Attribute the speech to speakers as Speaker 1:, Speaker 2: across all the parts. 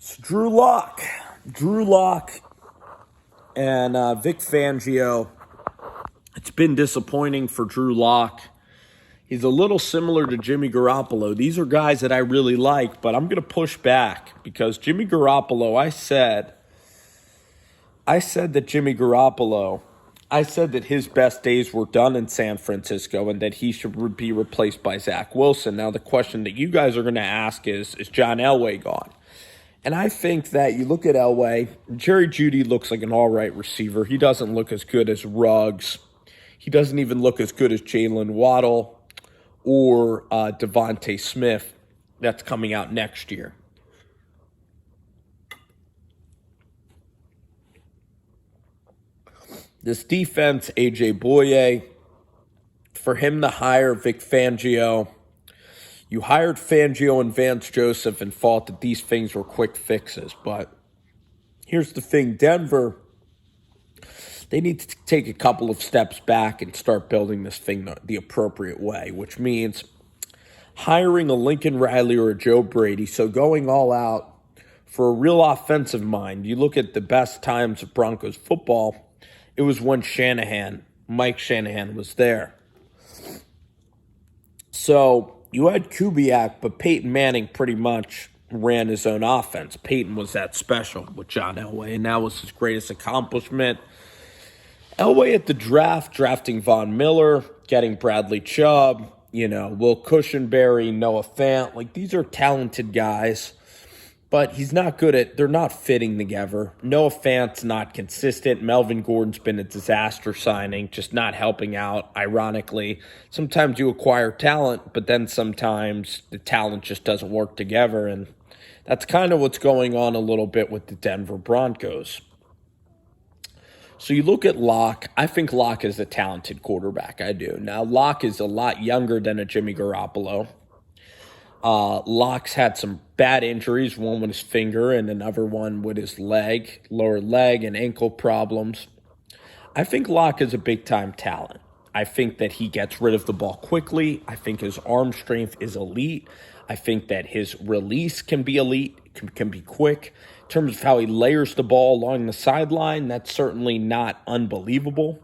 Speaker 1: So Drew Lock, and Vic Fangio. It's been disappointing for Drew Lock. He's a little similar to Jimmy Garoppolo. These are guys that I really like, but I'm going to push back because Jimmy Garoppolo, I said that his best days were done in San Francisco and that he should be replaced by Zach Wilson. Now, the question that you guys are going to ask is John Elway gone? And I think that you look at Elway, Jerry Jeudy looks like an all right receiver. He doesn't look as good as Ruggs. He doesn't even look as good as Jalen Waddle or Devontae Smith that's coming out next year. This defense, A.J. Bouye, for him to hire Vic Fangio, you hired Fangio and Vance Joseph and thought that these things were quick fixes. But here's the thing, Denver, they need to take a couple of steps back and start building this thing the appropriate way, which means hiring a Lincoln Riley or a Joe Brady. So going all out for a real offensive mind. You look at the best times of Broncos football, it was when Mike Shanahan was there. So you had Kubiak, but Peyton Manning pretty much ran his own offense. Peyton was that special with John Elway, and that was his greatest accomplishment. Elway at the draft, drafting Von Miller, getting Bradley Chubb, Will Cushenberry, Noah Fant. Like, these are talented guys, but he's not good they're not fitting together. Noah Fant's not consistent. Melvin Gordon's been a disaster signing, just not helping out, ironically. Sometimes you acquire talent, but then sometimes the talent just doesn't work together, and that's kind of what's going on a little bit with the Denver Broncos. So you look at Locke. I think Locke is a talented quarterback. I do. Now, Locke is a lot younger than a Jimmy Garoppolo. Locke's had some bad injuries, one with his finger and another one with his lower leg and ankle problems. I think Locke is a big-time talent. I think that he gets rid of the ball quickly. I think his arm strength is elite. I think that his release can be elite, can be quick. In terms of how he layers the ball along the sideline, that's certainly not unbelievable.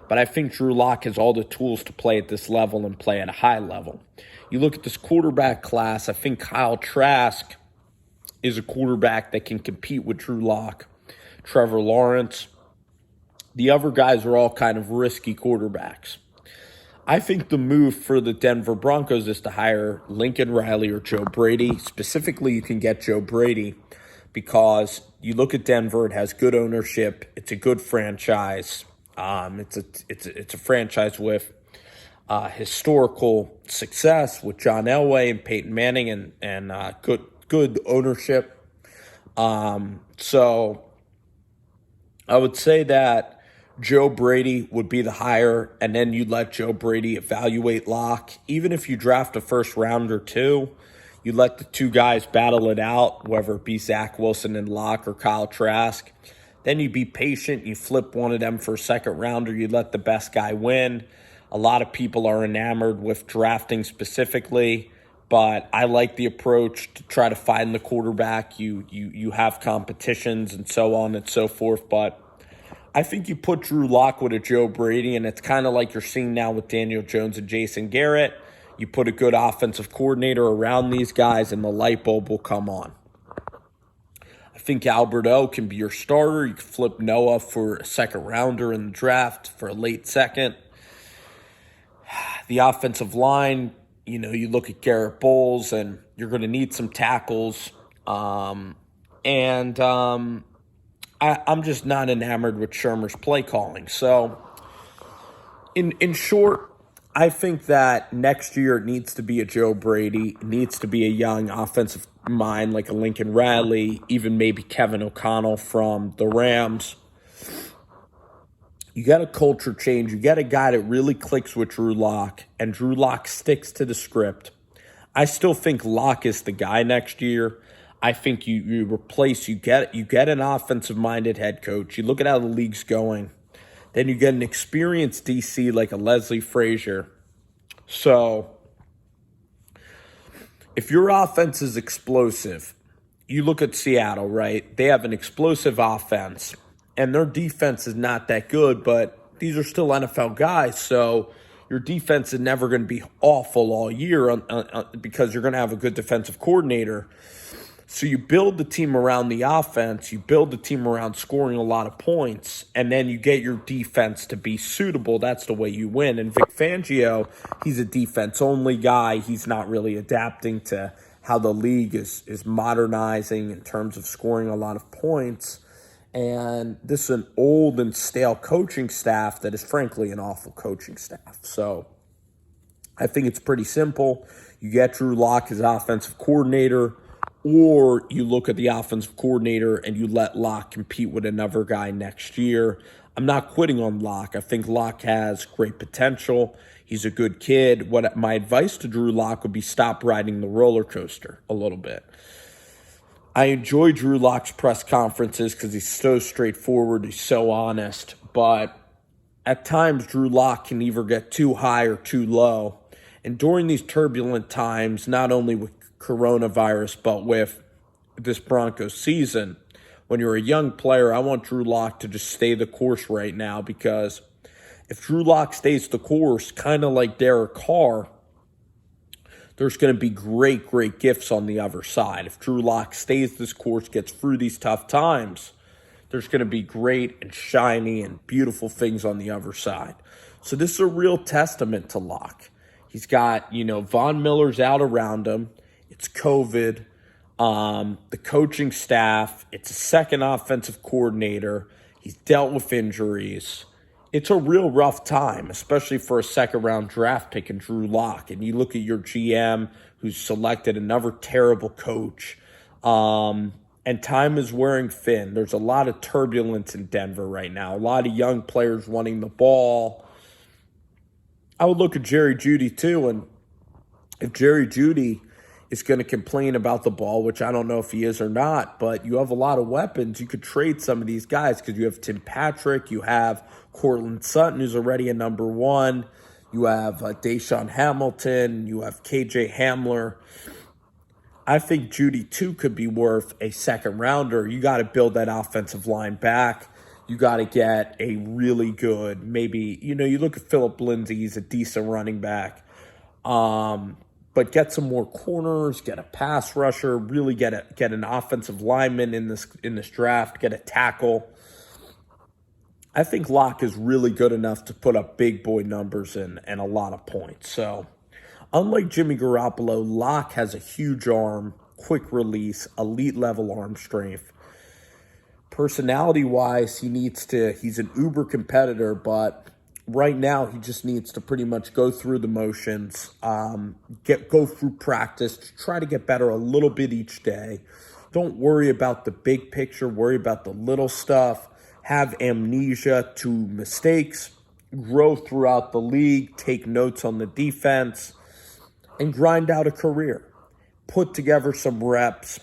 Speaker 1: But I think Drew Lock has all the tools to play at this level and play at a high level. You look at this quarterback class, I think Kyle Trask is a quarterback that can compete with Drew Lock, Trevor Lawrence. The other guys are all kind of risky quarterbacks. I think the move for the Denver Broncos is to hire Lincoln Riley or Joe Brady. Specifically, you can get Joe Brady because you look at Denver, it has good ownership. It's a good franchise. It's a franchise with historical success with John Elway and Peyton Manning and good ownership. So I would say that Joe Brady would be the hire, and then you let Joe Brady evaluate Locke. Even if you draft a first round or two, you let the two guys battle it out, whether it be Zach Wilson and Locke or Kyle Trask. Then you be patient. You flip one of them for a second rounder. You let the best guy win. A lot of people are enamored with drafting specifically, but I like the approach to try to find the quarterback. You have competitions and so on and so forth, but I think you put Drew Lock with a Joe Brady, and it's kind of like you're seeing now with Daniel Jones and Jason Garrett. You put a good offensive coordinator around these guys, and the light bulb will come on. I think Albert O can be your starter. You can flip Noah for a second rounder in the draft for a late second. The offensive line, you look at Garrett Bowles, and you're going to need some tackles. I'm just not enamored with Shurmur's play calling. So, in short, I think that next year it needs to be a Joe Brady. It needs to be a young offensive mind like a Lincoln Riley, even maybe Kevin O'Connell from the Rams. You got a culture change. You got a guy that really clicks with Drew Lock, and Drew Lock sticks to the script. I still think Lock is the guy next year. I think you get an offensive-minded head coach. You look at how the league's going. Then you get an experienced DC like a Leslie Frazier. So if your offense is explosive, you look at Seattle, right? They have an explosive offense, and their defense is not that good, but these are still NFL guys, so your defense is never going to be awful all year because you're going to have a good defensive coordinator. So you build the team around the offense, you build the team around scoring a lot of points, and then you get your defense to be suitable. That's the way you win. And Vic Fangio, he's a defense-only guy. He's not really adapting to how the league is modernizing in terms of scoring a lot of points. And this is an old and stale coaching staff that is frankly an awful coaching staff. So I think it's pretty simple. You get Drew Lock as offensive coordinator, or you look at the offensive coordinator and you let Lock compete with another guy next year. I'm not quitting on Lock. I think Lock has great potential. He's a good kid. What my advice to Drew Lock would be, stop riding the roller coaster a little bit. I enjoy Drew Lock's press conferences because he's so straightforward, he's so honest, but at times Drew Lock can either get too high or too low. And during these turbulent times, not only with coronavirus, but with this Broncos season, when you're a young player, I want Drew Lock to just stay the course right now, because if Drew Lock stays the course, kind of like Derek Carr, there's going to be great gifts on the other side. If Drew Lock stays this course, gets through these tough times, there's going to be great and shiny and beautiful things on the other side. So this is a real testament to Lock. He's got, Von Miller's out around him. It's COVID. The coaching staff, it's a second offensive coordinator. He's dealt with injuries. It's a real rough time, especially for a second-round draft pick in Drew Lock. And you look at your GM, who's selected another terrible coach, and time is wearing thin. There's a lot of turbulence in Denver right now, a lot of young players wanting the ball. I would look at Jerry Jeudy, too, and if Jerry Jeudy is going to complain about the ball, which I don't know if he is or not, but you have a lot of weapons. You could trade some of these guys because you have Tim Patrick, you have Cortland Sutton, who's already a number one, you have Deshaun Hamilton, you have KJ Hamler. I think Jeudy, too, could be worth a second rounder. You got to build that offensive line back. You got to get a really good, maybe, you look at Phillip Lindsay, he's a decent running back. But get some more corners, get a pass rusher, really get an offensive lineman in this draft, get a tackle. I think Lock is really good enough to put up big boy numbers and a lot of points. So, unlike Jimmy Garoppolo, Lock has a huge arm, quick release, elite level arm strength. Personality-wise, he's an uber competitor, but right now he just needs to pretty much go through the motions, go through practice, try to get better a little bit each day. Don't worry about the big picture, worry about the little stuff. Have amnesia to mistakes, grow throughout the league, take notes on the defense, and grind out a career. Put together some reps,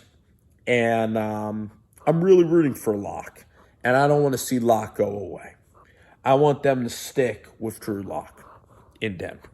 Speaker 1: and I'm really rooting for Lock, and I don't want to see Lock go away. I want them to stick with Drew Lock in Denver.